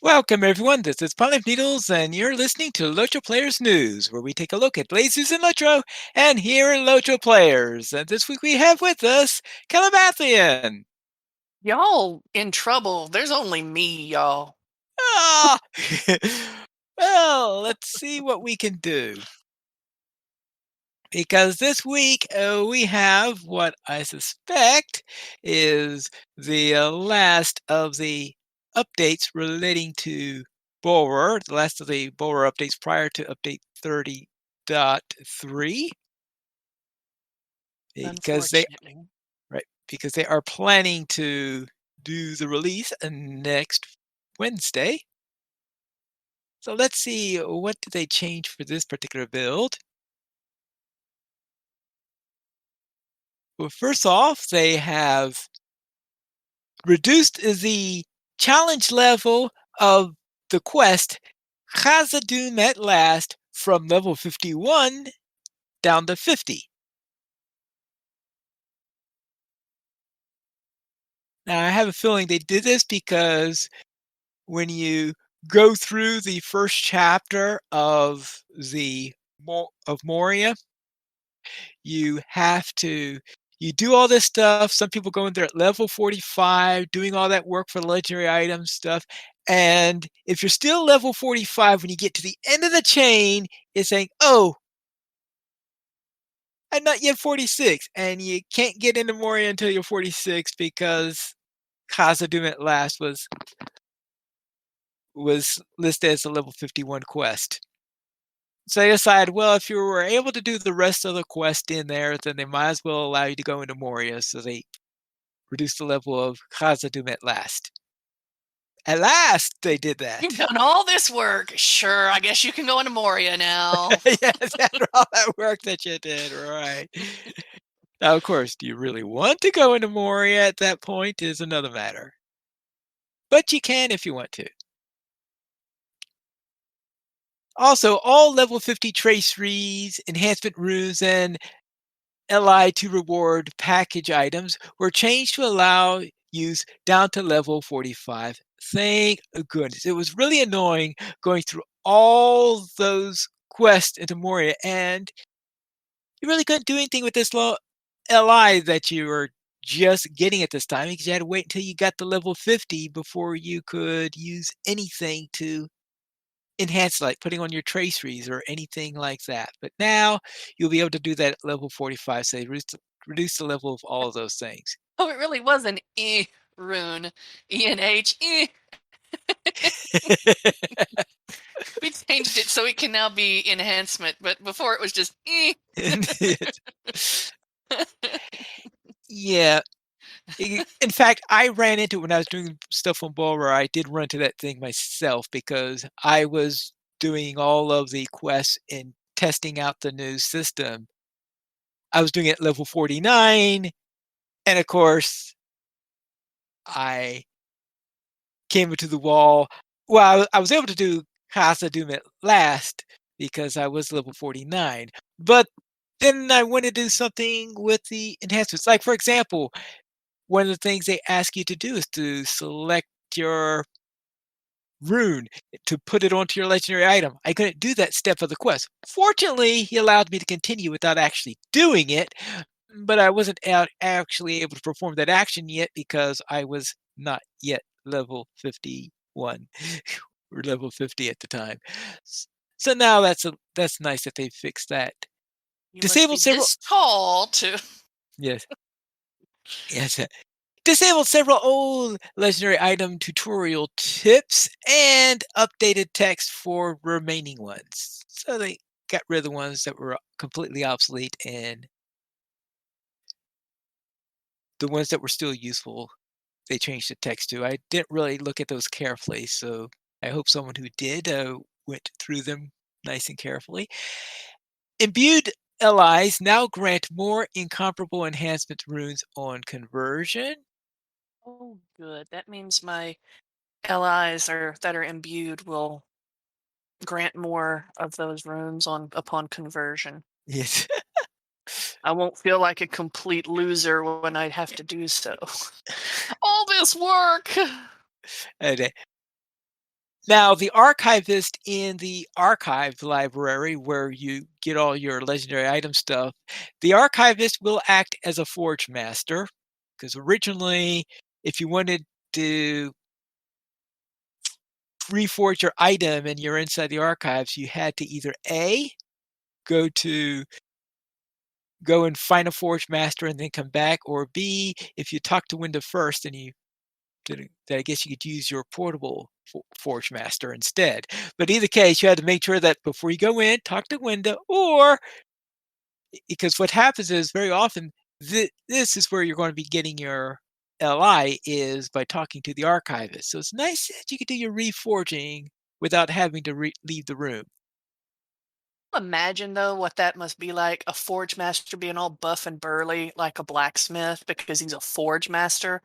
Welcome, everyone. This is Pile of Needles, and you're listening to LOTRO Players News, where we take a look at lasers in LOTRO and here are LOTRO players. And this week we have with us Calabathian. Y'all in trouble. There's only me, y'all. Ah! Well, let's see what we can do. Because this week we have what I suspect is the last of the updates relating to Brawler, the last of the Brawler updates prior to update 30.3, because they Unfortunately. because they are planning to do the release next Wednesday. So let's see, what did they change for this particular build? Well, first off, they have reduced the challenge level of the quest Khazad-dûm at Last from level 51 down to 50. Now, I have a feeling they did this because when you go through the first chapter of Moria, you have to you do all this stuff. Some people go in there at level 45, doing all that work for the legendary items stuff. And if you're still level 45 when you get to the end of the chain, it's saying, "Oh, I'm not yet 46," and you can't get into Moria until you're 46 because Khazad-dûm at Last was listed as a level 51 quest. So they decide, well, if you were able to do the rest of the quest in there, then they might as well allow you to go into Moria. So they reduced the level of Khazad-dûm at last. At last, they did You've that. done all this work. Sure, I guess you can go into Moria now. Yes, after all that work that you did, right. Now, of course, do you really want to go into Moria at that point is another matter. But you can if you want to. Also, all level 50 traceries, enhancement runes, and LI to reward package items were changed to allow use down to level 45. Thank goodness. It was really annoying going through all those quests into Moria, and you really couldn't do anything with this low LI that you were just getting at this time because you had to wait until you got to level 50 before you could use anything to enhance, like putting on your traceries or anything like that. But now you'll be able to do that at level 45, so they reduce the level of all of those things. Oh, it really was an rune. ENH. We changed it so it can now be enhancement, but before it was just Yeah. In fact, I ran into it when I was doing stuff on Brawler. I did run to that thing myself because I was doing all of the quests and testing out the new system. I was doing it at level 49, and of course, I came into the wall. Well, I was able to do Casa Doom at last because I was level 49. But then I want to do something with the enhancements. Like, for example, one of the things they ask you to do is to select your rune to put it onto your legendary item. I couldn't do that step of the quest. Fortunately, he allowed me to continue without actually doing it, but I wasn't actually able to perform that action yet because I was not yet level 51 or level 50 at the time. So now that's nice that they fixed that. you must be Disabled several this tall to. yes, yes. Disabled several old legendary item tutorial tips and updated text for remaining ones. So they got rid of the ones that were completely obsolete and the ones that were still useful, they changed the text to. I didn't really look at those carefully, so I hope someone who did went through them nice and carefully. Imbued allies now grant more incomparable enhancement runes on conversion. Oh, good. That means my allies that are imbued will grant more of those runes on upon conversion. Yes. I won't feel like a complete loser when I have to do so. All this work! And Now, the archivist in the archive library where you get all your legendary item stuff, the archivist will act as a forge master. Because originally, if you wanted to reforge your item and you're inside the archives, you had to either A, go to go and find a forge master and then come back, or B, if you talk to Windows first, then I guess you could use your portable forge master instead. But either case, you had to make sure that before you go in, talk to Windows, or because what happens is very often this is where you're going to be getting your LI is by talking to the archivist. So it's nice that you can do your reforging without having to leave the room. Imagine though what that must be like, a forge master being all buff and burly like a blacksmith because he's a forge master,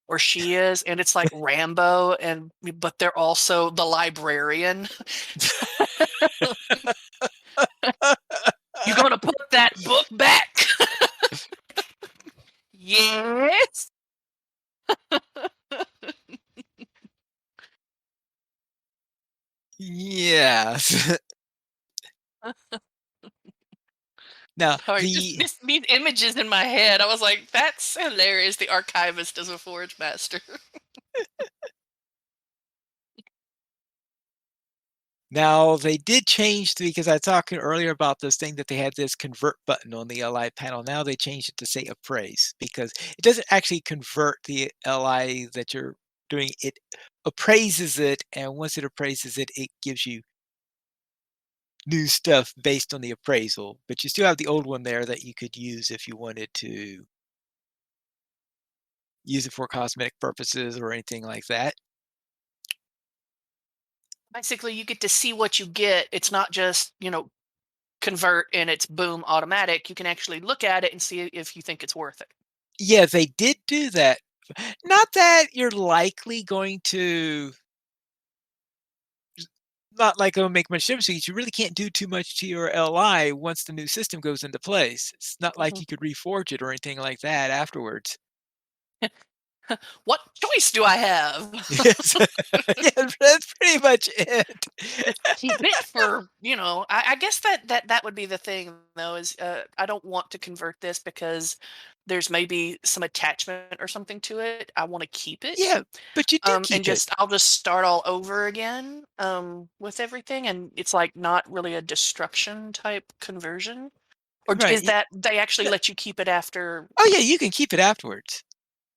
or she is, and it's like Rambo, and but they're also the librarian. You gonna put that book back? Yes. Yes. Now Sorry, just the these images in my head. I was like, that's hilarious. The archivist as a forge master. Now they did change because I talked earlier about this thing that they had this convert button on the LI panel. Now they changed it to say appraise because it doesn't actually convert the LI that you're doing. It appraises it, and once it appraises it, it gives you new stuff based on the appraisal. But you still have the old one there that you could use if you wanted to use it for cosmetic purposes or anything like that. Basically, you get to see what you get. It's not just, convert and it's boom automatic. You can actually look at it and see if you think it's worth it. Yeah, they did do that. Not that you're likely going to not like it'll make much difference because you really can't do too much to your LI once the new system goes into place. It's not like Mhm. you could reforge it or anything like that afterwards. What choice do I have? Yes. Yeah, that's pretty much it. Just keep it for, I guess that would be the thing though, is I don't want to convert this because there's maybe some attachment or something to it. I want to keep it. Yeah, but you do And keep it. just I'll just start all over again with everything, and it's like not really a destruction type conversion. Or Right. is that they actually No, let you keep it after? oh, yeah, you can keep it afterwards.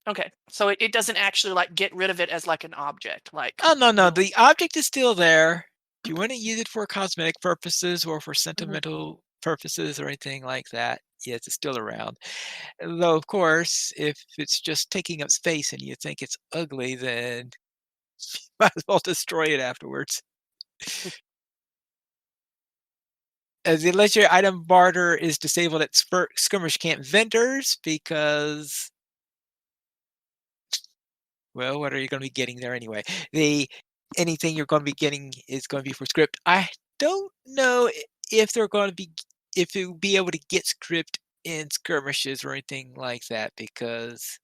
Okay, so it doesn't actually like get rid of it as like an object, like Oh, no, no, you'll. the object is still there. If you wanna use it for cosmetic purposes or for Mhm. sentimental purposes or anything like that, yes, it's still around. Though, of course, if it's just taking up space and you think it's ugly, then might as well destroy it afterwards. The legendary item barter is disabled at skirmish camp vendors because, well, what are you gonna be getting there anyway? The anything you're gonna be getting is gonna be for script. I don't know if they're gonna be if you'll be able to get script in skirmishes or anything like that because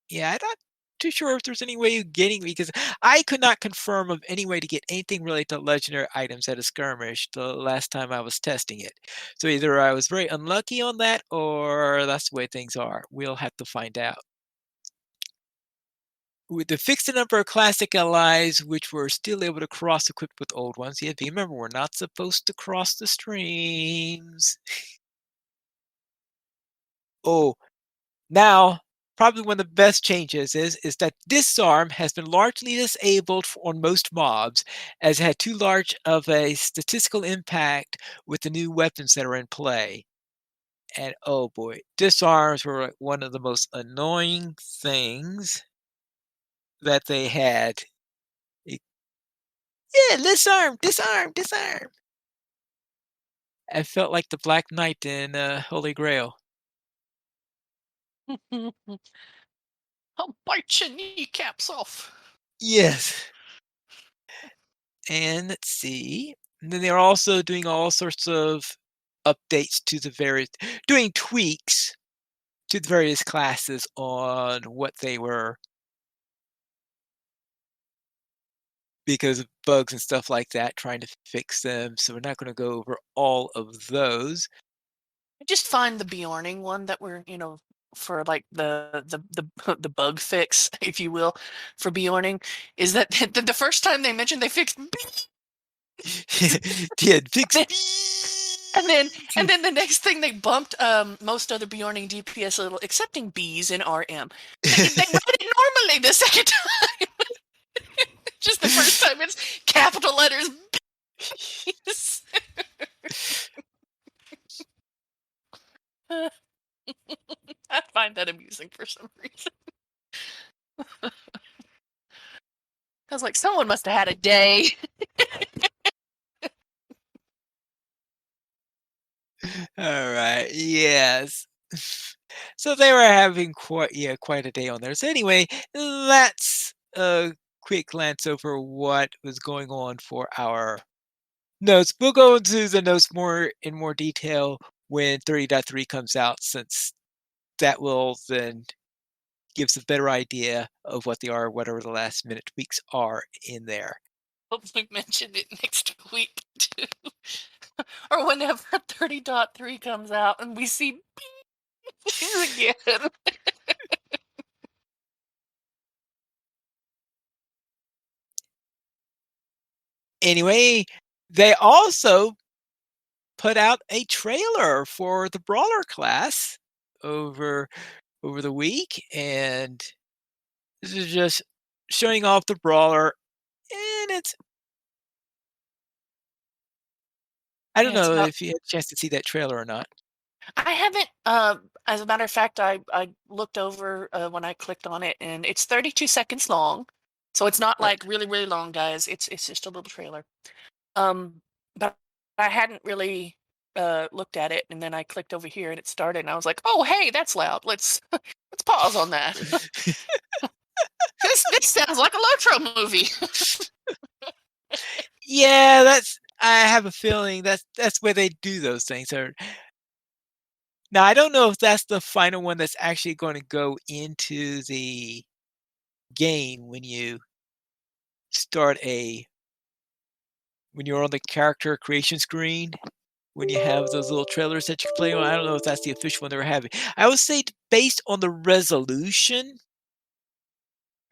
yeah, I'm not too sure if there's any way of getting because I could not confirm of any way to get anything related to legendary items at a skirmish the last time I was testing it. So either I was very unlucky on that or that's the way things are. We'll have to find out. With the fixed number of classic allies, which were still able to cross equip with old ones. Yeah, remember, we're not supposed to cross the streams. Oh, now, probably one of the best changes is that disarm has been largely disabled on most mobs, as it had too large of a statistical impact with the new weapons that are in play. And oh boy, disarms were like one of the most annoying things that they had. Y- Yeah, disarm, disarm, disarm. I felt like the Black Knight in Holy Grail. I'll bite your kneecaps off. Yes. And let's see. And then they're also doing all sorts of updates to the various doing tweaks to the various classes on what they were because of bugs and stuff like that, trying to fix them. So we're not going to go over all of those. I just find the Bjorning one that we're, for like the bug fix, if you will, for Bjorning, is that the first time they mentioned they fixed Did fix then, and then bees. the next thing they bumped most other Bjorning DPS a little, excepting bees in RM. They read it normally the second time. Just the first time it's capital letters bees. I find that amusing for some reason. I was like, someone must have had a day. All right. Yes. So they were having quite a day on there. So anyway, let's quick glance over what was going on for our notes. We'll go into the notes more detail when 30.3 comes out, since that will then gives a better idea of what they are, whatever the last minute tweaks are in there. Hopefully mention it next week too. Or whenever 30.3 comes out and we see bees again. Anyway, they also put out a trailer for the Brawler class over the week, and this is just showing off the Brawler, and I don't Yeah, it's know about if you had a chance to see that trailer or not. I haven't as a matter of fact, I looked over when I clicked on it and it's 32 seconds long. So it's not Right. like really, really long, guys. It's just a little trailer. Um but I hadn't really looked at it, and then I clicked over here and it started and I was like, "Oh, hey, that's loud. Let's let's pause on that." This sounds like a LOTRO movie. Yeah, I have a feeling that's where they do those things. Or now I don't know if that's the final one that's actually going to go into the game start a when you're on the character creation screen, when you have those little trailers that you can play on. I don't know if that's the official one they were having. I would say based on the resolution,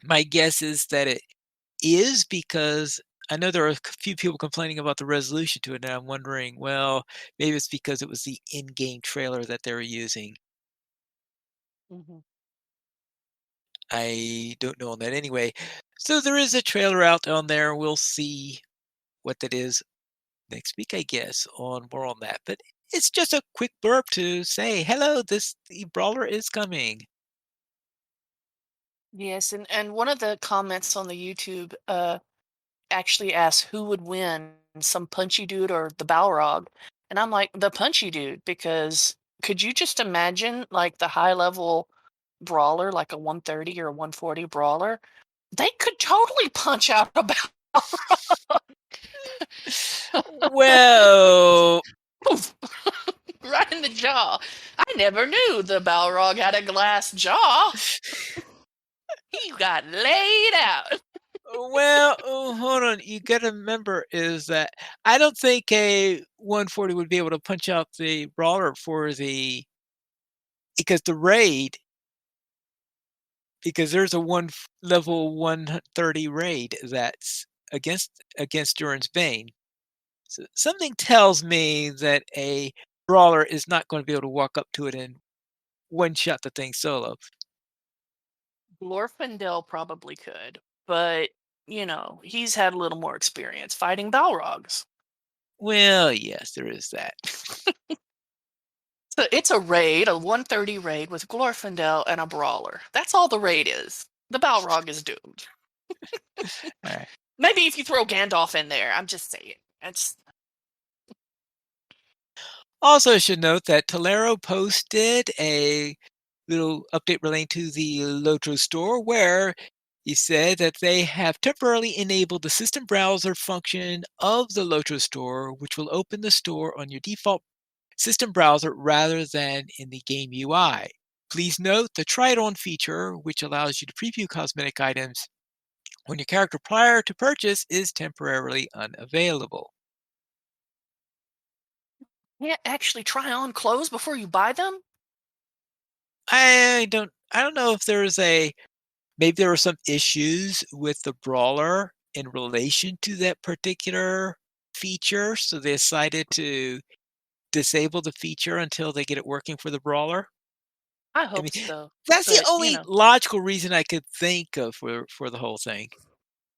my guess is that it is, because I know there are a few people complaining about the resolution to it, and I'm wondering, well, maybe it's because it was the in-game trailer that they were using. Mhm. I don't know on that anyway. So there is a trailer out on there. We'll see what that is next week, I guess, on more on that. But it's just a quick burp to say, hello, the brawler is coming. Yes, and one of the comments on the YouTube actually asked who would win, some punchy dude or the Balrog. And I'm like, the punchy dude, because could you just imagine like the high level brawler, like a 130 or a 140 brawler? They could totally punch out a Balrog. Well, Poof, right in the jaw. I never knew the Balrog had a glass jaw. He got laid out. hold on. You got to remember is that I don't think a 140 would be able to punch out the brawler because the raid, because there's a level 130 raid that's against Durin's Bane. So something tells me that a brawler is not going to be able to walk up to it and one shot the thing solo. Glorfindel probably could, but he's had a little more experience fighting Balrogs. Well, yes, there is that. So it's a raid, a 130 raid with Glorfindel and a brawler. That's all the raid is. The Balrog is doomed. All right. Maybe if you throw Gandalf in there, I'm just saying. It's Also, I should note that Tolero posted a little update relating to the LOTRO store, where he said that they have temporarily enabled the system browser function of the LOTRO store, which will open the store on your default system browser rather than in the game UI. Please note the try it on feature, which allows you to preview cosmetic items, when your character prior to purchase is temporarily unavailable. Can't actually try on clothes before you buy them? I don't know if there's a maybe there were some issues with the Brawler in relation to that particular feature, so they decided to disable the feature until they get it working for the Brawler. I I mean, hope so. that's the But, only logical reason I could think of for the whole thing.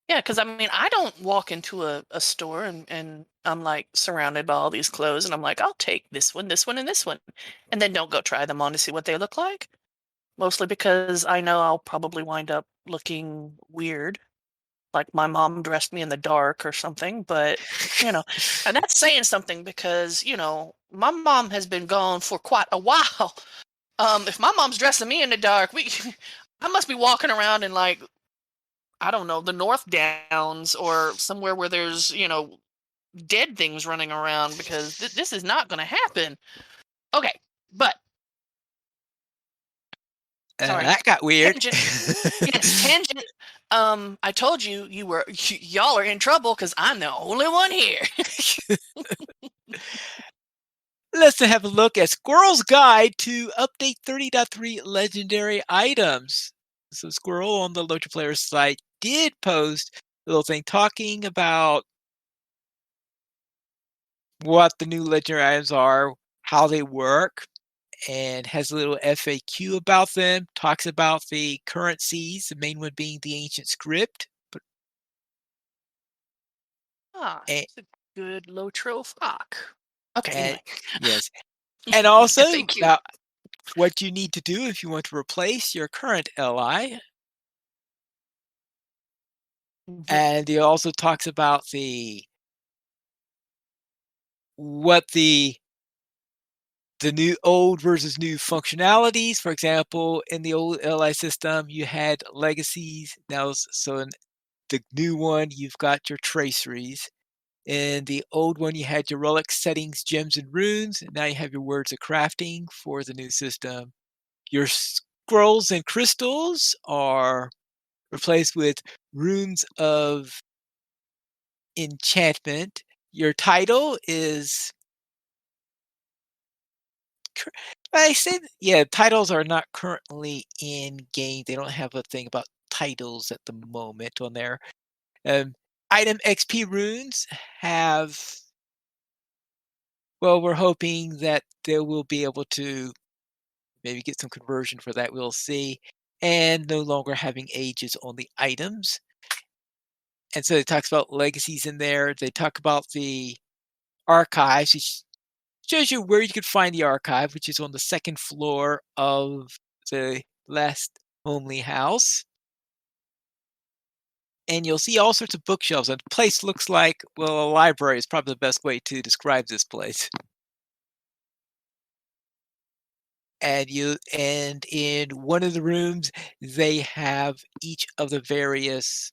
yeah, because I mean, I don't walk into a store and I'm like surrounded by all these clothes and I'm like, I'll take this one, and this one. And then don't go try them on to see what they look like. Mostly because I know I'll probably wind up looking weird, like my mom dressed me in the dark or something. But, you know, and that's saying something because, my mom has been gone for quite a while. If my mom's dressing me in the dark, I must be walking around in like, I don't know, the North Downs or somewhere where there's, dead things running around because this is not going to happen. Okay, but sorry, That got weird. tangent. Yes, tangent. I told you y'all are in trouble because I'm the only one here. Let's have a look at Squirrel's Guide to Update 30.3 Legendary Items. So Squirrel on the LOTRO Player site did post a little thing talking about what the new legendary items are, how they work, and has a little FAQ about them. Talks about the currencies, the main one being the ancient script. But and, It's a good Lotro flock. Okay, and anyway, yes, and also thank you. about what you need to do if you want to replace your current LI. Mhm. And he also talks about the what the new old versus new functionalities. For example, in the old LI system, you had legacies. Now, so in the new one, you've got your traceries. In the old one, you had your relic settings, gems, and runes. And now you have your words of crafting for the new system. Your scrolls and crystals are replaced with runes of enchantment. Your title is I say yeah, titles are not currently in game. They don't have a thing about titles at the moment on there. Um, item XP runes have well, we're hoping that they will be able to maybe get some conversion for that. We'll see. And no longer having ages on the items. And so it talks about legacies in there. They talk about the archives, which shows you where you could find the archive, which is on the second floor of the last homely house. And you'll see all sorts of bookshelves. And the place looks like, well, a library is probably the best way to describe this place. And in one of the rooms, they have each of the various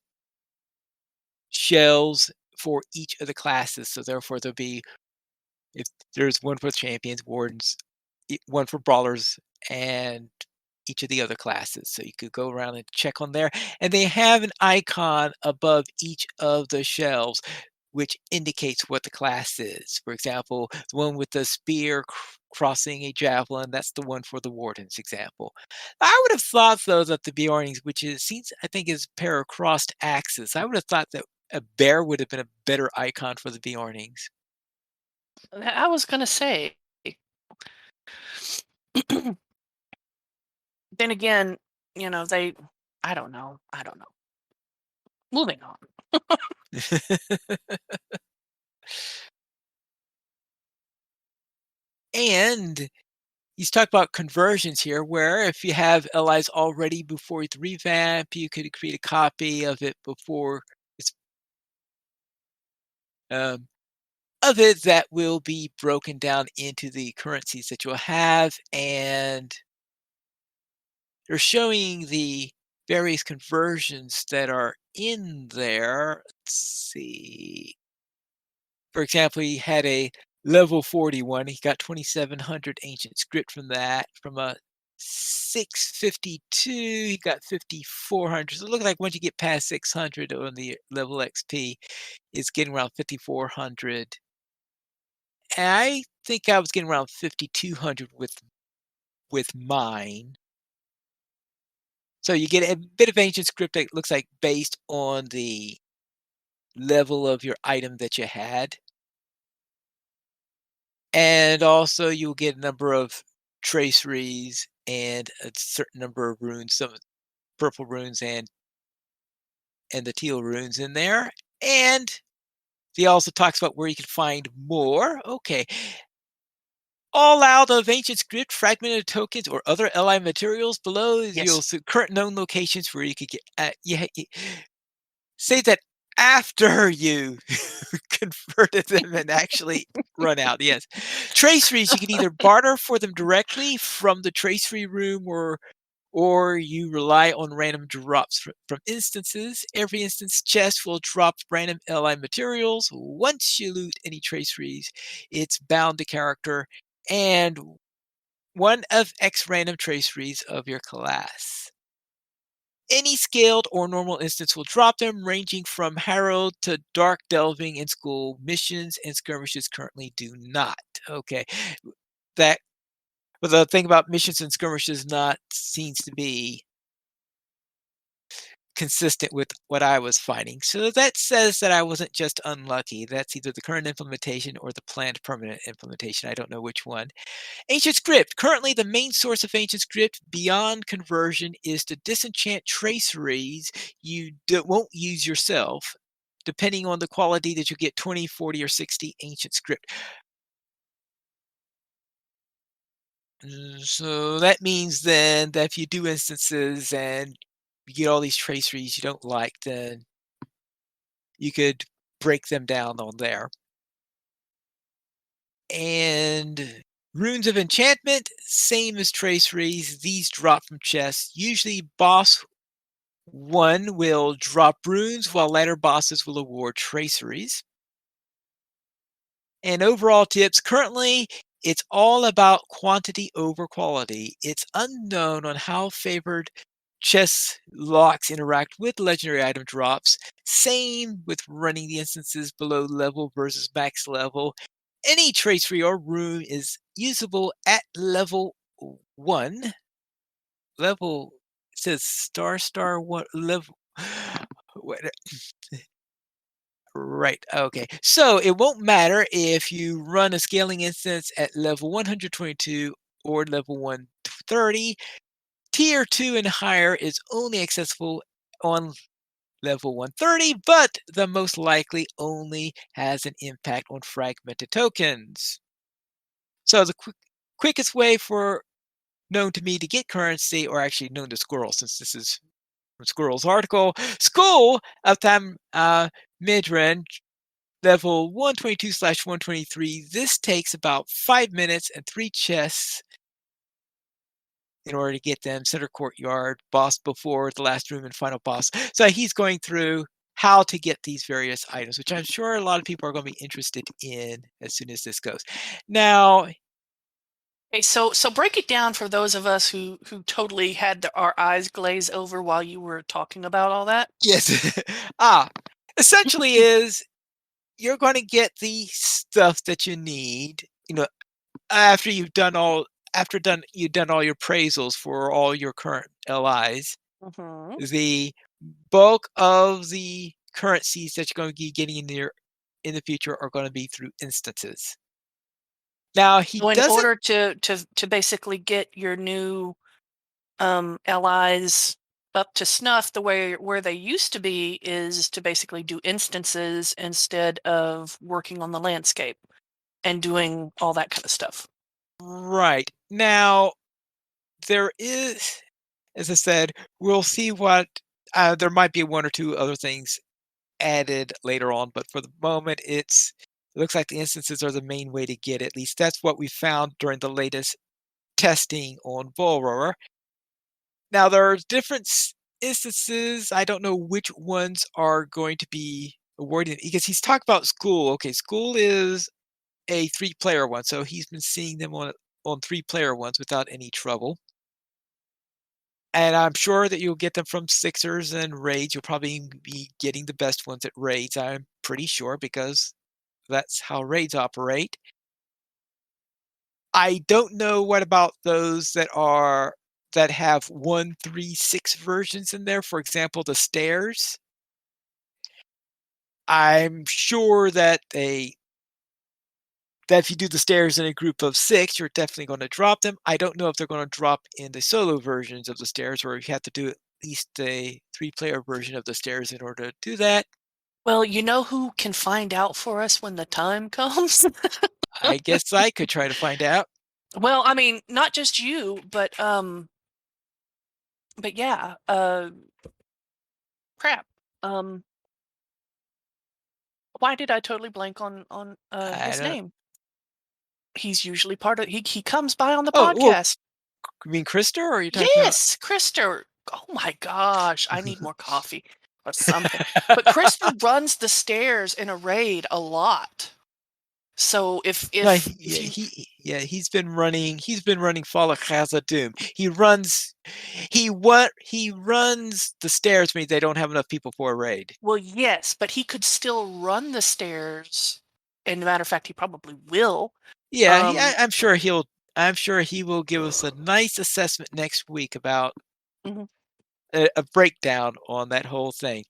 shelves for each of the classes. So therefore, there'll be if there's one for champions, wardens, one for brawlers, and each of the other classes. So you could go around and check on there. And they have an icon above each of the shelves, which indicates what the class is. For example, the one with the spear crossing a javelin, that's the one for the warden's example. I would have thought, though, that the Bjornings, which is seems I think is pair of crossed axes, I would have thought that a bear would have been a better icon for the Bjornings. I was gonna say. Then again, they. I don't know. I don't know. Moving on. And he's talked about conversions here, where if you have LIs already before the revamp, you could create a copy of it before it's um, of it that will be broken down into the currencies that you'll have, and they're showing the various conversions that are in there. Let's see. For example, he had a level 41. He got 2,700 ancient script from that, from a 652, he got 5,400. So it looks like once you get past 600 on the level XP, it's getting around 5,400. And I think I was getting around 5,200 with mine. So you get a bit of ancient script that looks like based on the level of your item that you had. And also you'll get a number of traceries and a certain number of runes, some purple runes and the teal runes in there. And he also talks about where you can find more. Okay. All out of ancient script, fragmented tokens, or other allied materials below, you'll Yes. see current known locations where you could get. Say that after you converted them and actually run out. Yes, traceries you can either barter for them directly from the tracery room, or you rely on random drops from instances. Every instance chest will drop random LI materials. Once you loot any traceries, it's bound to character and one of X random traceries of your class. Any scaled or normal instance will drop them, ranging from Harrow to Dark Delving in School. Missions and skirmishes currently do not. Okay, that but the thing about missions and skirmishes not seems to be consistent with what I was finding. So that says that I wasn't just unlucky. That's either the current implementation or the planned permanent implementation. I don't know which one. Ancient script. Currently, the main source of ancient script beyond conversion is to disenchant traceries you won't use yourself, depending on the quality that you get 20, 40, or 60 ancient script. So that means then that if you do instances and you get all these traceries you don't like, then you could break them down on there. And runes of enchantment, same as traceries. These drop from chests. Usually boss one will drop runes, while later bosses will award traceries. And overall tips, currently it's all about quantity over quality. It's unknown on how favored chess locks interact with legendary item drops. Same with running the instances below level versus max level. Any tracery or rune is usable at level 1. Level it says star one level. What? Right. Okay. So it won't matter if you run a scaling instance at level 122 or level 130. Tier 2 and higher is only accessible on level 130, but the most likely only has an impact on fragmented tokens. So the quickest way for known to me to get currency, or actually known to Squirrel, since this is from Squirrel's article, School of Time mid-range level 122/123. This takes about 5 minutes and 3 chests in order to get them. Center courtyard, boss before the last room, and final boss. So he's going through how to get these various items, which I'm sure a lot of people are going to be interested in as soon as this goes. Now, Okay, so break it down for those of us who totally had our eyes glaze over while you were talking about all that. yes, ah, essentially is you're going to get the stuff that you need, after you've done all your appraisals for all your current LIs. Hmm. The bulk of the currencies that you're going to be getting in the future are going to be through instances. Now he So in doesn't order to basically get your new allies up to snuff, the way where they used to be is to basically do instances instead of working on the landscape and doing all that kind of stuff. right now there is, as I said, we'll see what there might be one or two other things added later on, but for the moment, it looks like the instances are the main way to get it. At least that's what we found during the latest testing on Brawler. Now there are different instances. I don't know which ones are going to be awarded because he's talked about school. Okay, school is a 3-player one, so he's been seeing them on 3-player ones without any trouble. And I'm sure that you'll get them from Sixers and raids. You'll probably be getting the best ones at raids, I'm pretty sure, because that's how raids operate. I don't know what about those that have 1, 3, 6 versions in there. For example, the stairs. I'm sure that if you do the stairs in a group of 6, you're definitely gonna drop them. I don't know if they're gonna drop in the solo versions of the stairs, or if you have to do at least a 3-player version of the stairs in order to do that. Well, you know who can find out for us when the time comes? I guess I could try to find out. Well, I mean, not just you, but yeah, crap. Um, why did I totally blank on I his don't. name? He's usually part of he comes by on the Oh, well, podcast. you mean Krista, or are you talking about? Yes, Krister. Oh my gosh, I need more coffee or something. But Krister runs the stairs in a raid a lot. So No, if you he's been running Fall of Khazad-dûm. He runs the stairs when they don't have enough people for a raid. well, yes, but he could still run the stairs. And matter of fact, he probably will. Yeah, Um, I'm sure he will give us a nice assessment next week about mhm, a breakdown on that whole thing.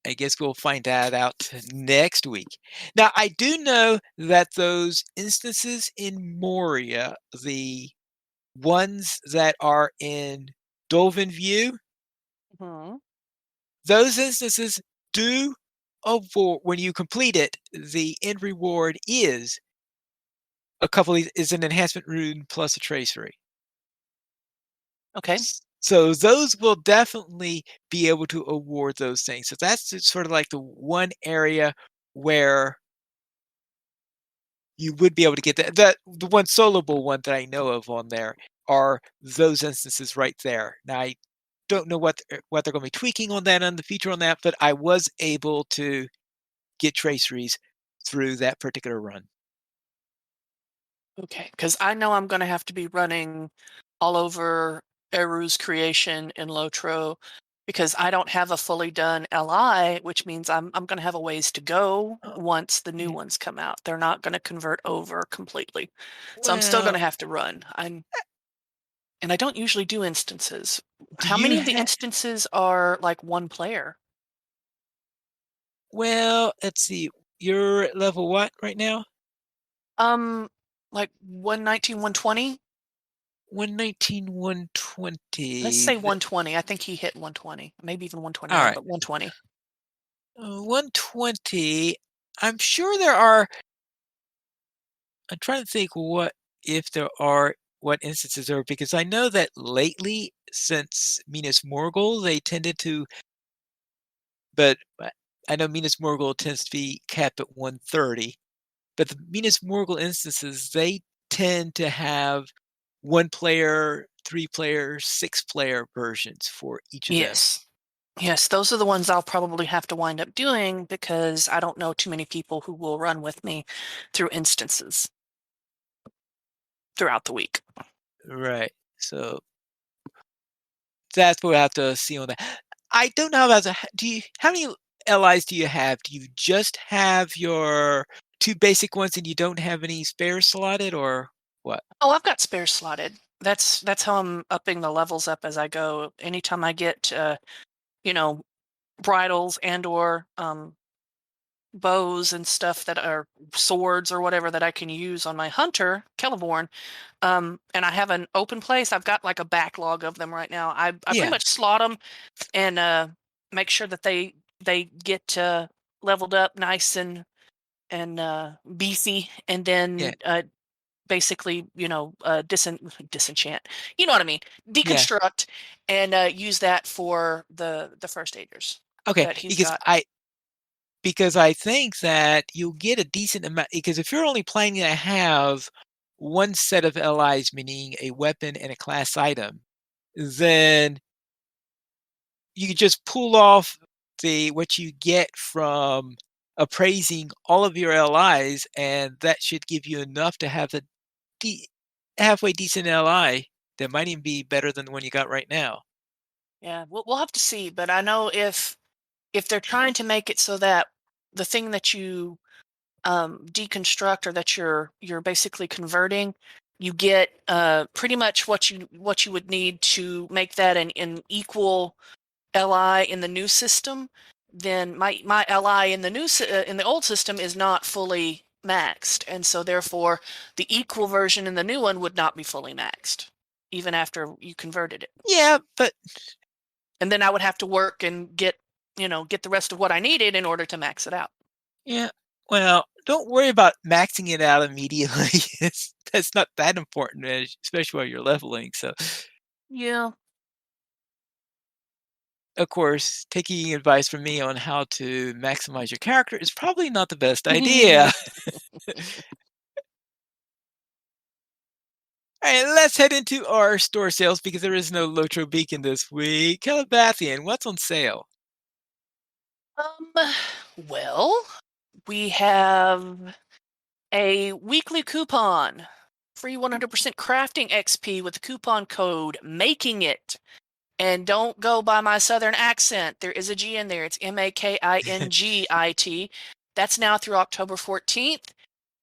I guess we'll find that out next week. Now, I do know that those instances in Moria, the ones that are in Dolphin View, mhm. those instances do award when you complete it, the end reward is is an enhancement rune plus a tracery. Okay. So those will definitely be able to award those things. So that's just sort of like the one area where you would be able to get that. The one soloable one that I know of on there are those instances right there. Now I don't know what they're going to be tweaking on that on the feature on that, but I was able to get traceries through that particular run. Okay, because I know I'm going to have to be running all over Eru's creation in Lotro because I don't have a fully done LI, which means I'm going to have a ways to go Oh, once the new yeah. ones come out. They're not going to convert over completely, so I'm still going Well, to have to run. And I don't usually do instances. do How you many of the have? instances are like one player? Well, let's see. You're at level what right now? Um, like 119, 120. 119, Let's 120. say 120. I think he hit 120, maybe even All 121, right. but 120. 120. I'm sure there are. I'm trying to think if there are, what instances there are, because I know that lately, since Minas Morgul, they tended to, but I know Minas Morgul tends to be capped at 130. But the Minas Morgul instances, they tend to have 1-player, 3-player, 6-player versions for each of them. Yes. Yes, those are the ones I'll probably have to wind up doing because I don't know too many people who will run with me through instances throughout the week. Right. So that's what we'll have to see on that. I don't know about do you how many LIs do you have? Do you just have your 2 basic ones and you don't have any spares slotted, or what? Oh, I've got spares slotted. That's how I'm upping the levels up as I go. Anytime I get you know, bridles and or bows and stuff that are swords or whatever that I can use on my hunter, Celeborn, and I have an open place. I've got like a backlog of them right now. I pretty Yeah, much slot them and make sure that they get leveled up nice and beefy, and yeah, then basically disenchant. You know what I mean? yeah. Deconstruct and use that for the first aiders Okay, that he's got. because I think that you'll get a decent amount, because if you're only planning to have 1 set of LIs, meaning a weapon and a class item, then you could just pull off the what you get from appraising all of your LIs, and that should give you enough to have a de halfway decent LI. that might even be better than the one you got right now. Yeah, we'll have to see, but I know if they're trying to make it so that the thing that you deconstruct or that you're basically converting, you get pretty much what you would need to make that an equal LI in the new system. Then my LI in the in the old system is not fully maxed, and so therefore the equal version in the new one would not be fully maxed, even after you converted it. Yeah, but And then I would have to work and get the rest of what I needed in order to max it out. yeah, well, don't worry about maxing it out immediately. That's not that important, especially while you're leveling. So, Yeah. of course, taking advice from me on how to maximize your character is probably not the best idea. All right, let's head into our store sales because there is no Lotro Beacon this week. Calabathian, what's on sale? Um, well, we have a weekly coupon, free 100% crafting XP with the coupon code Making It. And don't go by my southern accent. There is a G in there. It's MAKINGIT. That's now through October 14th.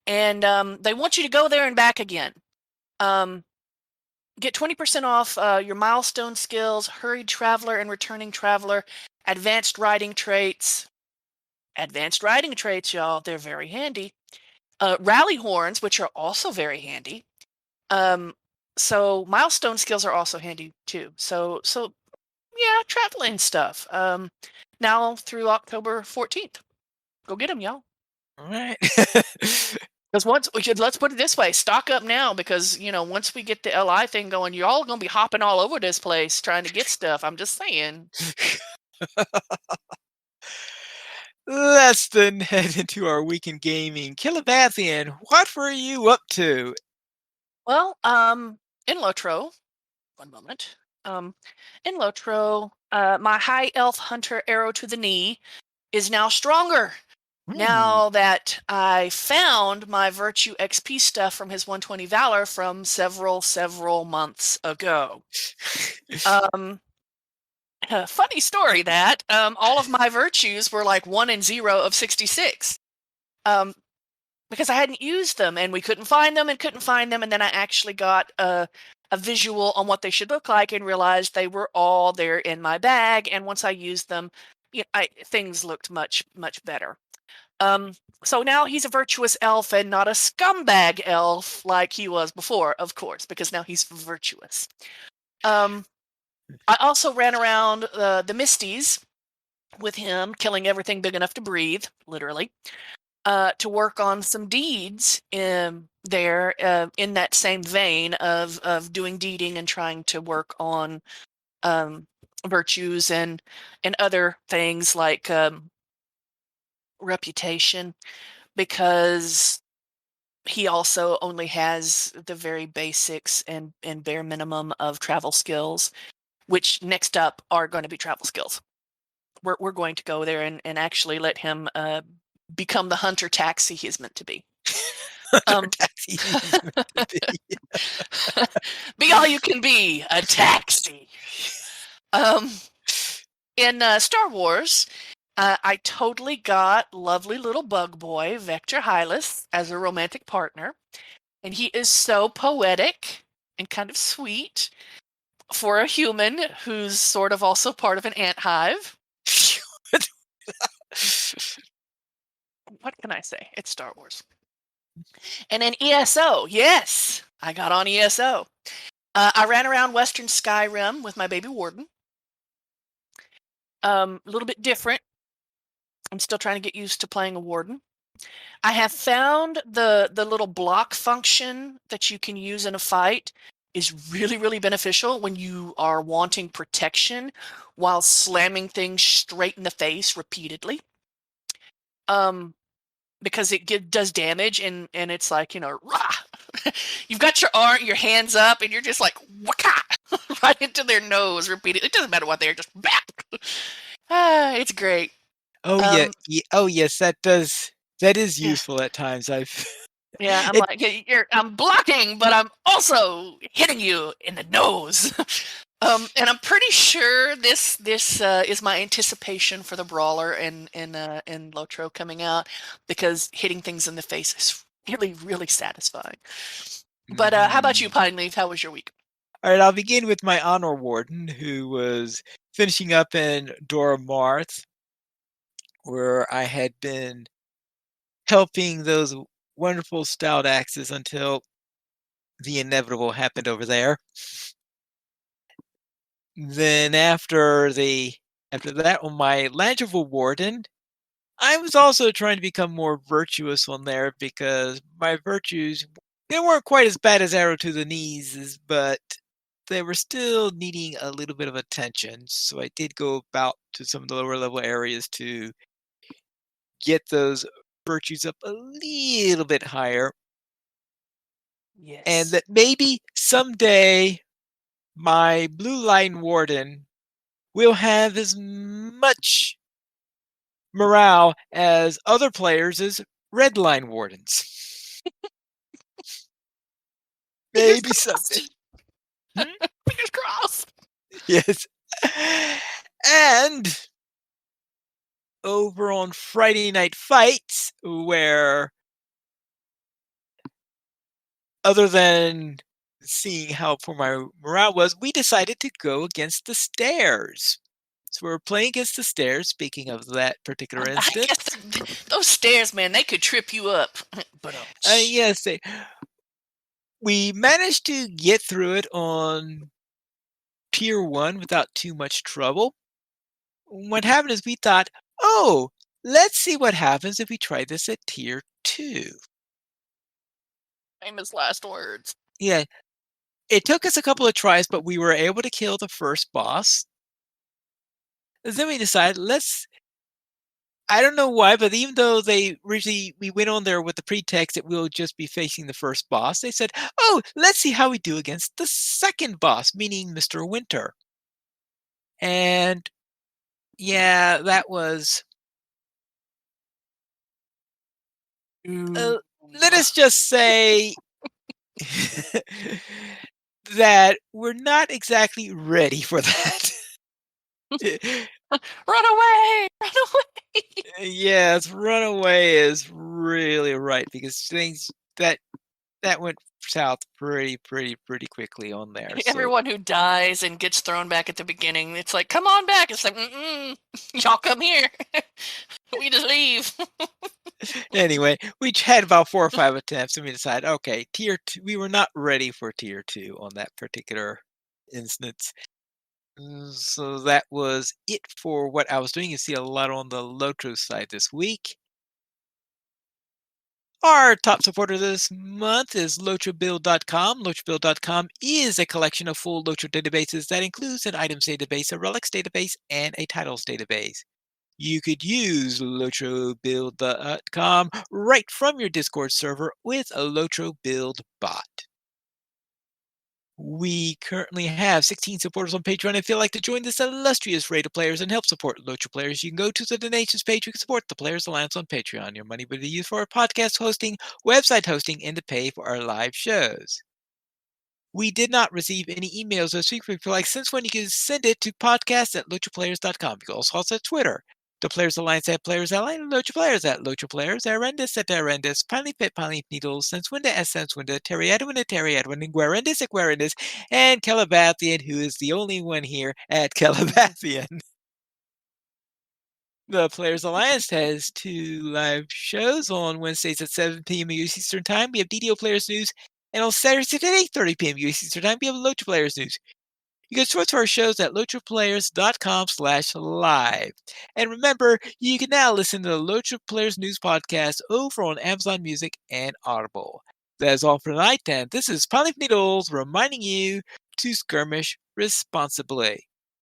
And they want you to go there and back again. Get 20% off your milestone skills, hurried traveler and returning traveler, advanced riding traits. Advanced riding traits, y'all, they're very handy. Rally horns, which are also very handy. So milestone skills are also handy too. So yeah, traveling stuff. Now through October 14th. Go get them, y'all. All right. Because let's put it this way, stock up now because, once we get the LI thing going, you're all going to be hopping all over this place trying to get stuff. I'm just saying. Let's then head into our weekend gaming. Calabathian, what were you up to? Well, in Lotro, one moment. In Lotro, my high elf hunter arrow to the knee is now stronger. Hmm. Now that I found my Virtue XP stuff from his 120 Valor from several months ago. Um, Funny story that all of my virtues were like 1 and 0 of 66. Because I hadn't used them and we couldn't find them, and then I actually got a visual on what they should look like and realized they were all there in my bag. And once I used them, things looked much better. So now he's a virtuous elf and not a scumbag elf like he was before, of course, because now he's virtuous. I also ran around the Misties with him, killing everything big enough to breathe, literally, to work on some deeds in that same vein of doing deeding and trying to work on virtues and other things like reputation, because he also only has the very basics and bare minimum of travel skills, which next up are going to be travel skills. We're going to go there and actually let him become the hunter taxi he is meant to be. Taxi he's meant to be. Be all you can be, a taxi. In Star Wars, I totally got lovely little bug boy, Vector Hylas, as a romantic partner. And he is so poetic and kind of sweet for a human who's sort of also part of an ant hive. What can I say? It's Star Wars. And then ESO, yes, I got on ESO. I ran around Western Skyrim with my baby warden. A little bit different. I'm still trying to get used to playing a warden. I have found the little block function that you can use in a fight is really beneficial when you are wanting protection while slamming things straight in the face repeatedly. Because it does damage and it's like, rah! You've got your hands up and you're just like waka right into their nose repeatedly. It doesn't matter what they're just bap. It's great. Oh yeah, Um, oh yes, that is useful at times. I've Yeah, I'm It like, "Hey, I'm blocking, but I'm also hitting you in the nose." And I'm pretty sure this is my anticipation for the Brawler in LOTRO coming out, because hitting things in the face is really, really satisfying. But how about you, Mhm. Pine Leaf? How was your week? Alright, I'll begin with my honor warden, who was finishing up in Dora Marth, where I had been helping those wonderful stout axes until the inevitable happened over there. Then after that, on my Langerville warden, I was also trying to become more virtuous on there because my virtues, they weren't quite as bad as arrow to the knees, but they were still needing a little bit of attention. So I did go about to some of the lower level areas to get those virtues up a little bit higher, and Yes. that maybe someday my blue line warden will have as much morale as other players' red line wardens. Fingers Maybe someday. crossed. Hmm? Fingers crossed. Yes. And over on Friday Night Fights, where other than seeing how poor my morale was, we decided to go against the stairs. So we're playing against the stairs, speaking of that particular I guess instance. those stairs, man, they could trip you up. But Yes, we managed to get through it on tier 1 without too much trouble. What happened is we thought, "Oh, let's see what happens if we try this at tier 2." famous last words. Yeah, it took us a couple of tries, but we were able to kill the first boss. Then we decided, let's I don't know why, but even though we went on there with the pretext that we'll just be facing the first boss, they said, "Oh, let's see how we do against the second boss," meaning Mr. Winter. And yeah, that was Ooh. uh, let us just say that we're not exactly ready for that. Run away! Run away! Yes, runaway is really right because things that went south pretty quickly on there. So Everyone who dies and gets thrown back at the beginning, it's like, come on back. It's like, mm-mm, y'all come here. We just leave. anyway, we had about 4 or 5 attempts and we decided, okay, tier 2, we were not ready for tier 2 on that particular instance. So that was it for what I was doing. You see a lot on the LOTRO side this week. Our top supporter this month is LOTRObuild.com. LOTRObuild.com is a collection of full LOTRO databases that includes an items database, a relics database, and a titles database. You could use LOTRObuild.com right from your Discord server with a LOTRO build bot. We currently have 16 supporters on Patreon and feel like to join this illustrious rate of players and help support LOTRO players. You can go to the donations page. You can support the Players Alliance on Patreon. Your money will be used for our podcast hosting, website hosting, and to pay for our live shows. We did not receive any emails this week. We feel like since when you can send it to podcast@LOTROplayers.com. You can also follow us at Twitter. The Players Alliance at Players Ally, and Lotra Players at Lotra Players, Arendis at Arendis, Pinely Pit, Pinely Needles, Senswinda at Senswinda, Terry Edwin at Terry Edwin, and Guarendis at Guarendis, and Calabathian, who is the only one here at Calabathian. The Players Alliance has 2 live shows on Wednesdays at 7 p.m. US Eastern Time. We have DDO Players News, and on Saturdays at 8:30 p.m. US Eastern Time, we have Lotra Players News. You can switch to our shows at LotraPlayers.com/live. And remember, you can now listen to the Lotra Players News Podcast over on Amazon Music and Audible. That is all for tonight, and this is Polly Needles reminding you to skirmish responsibly.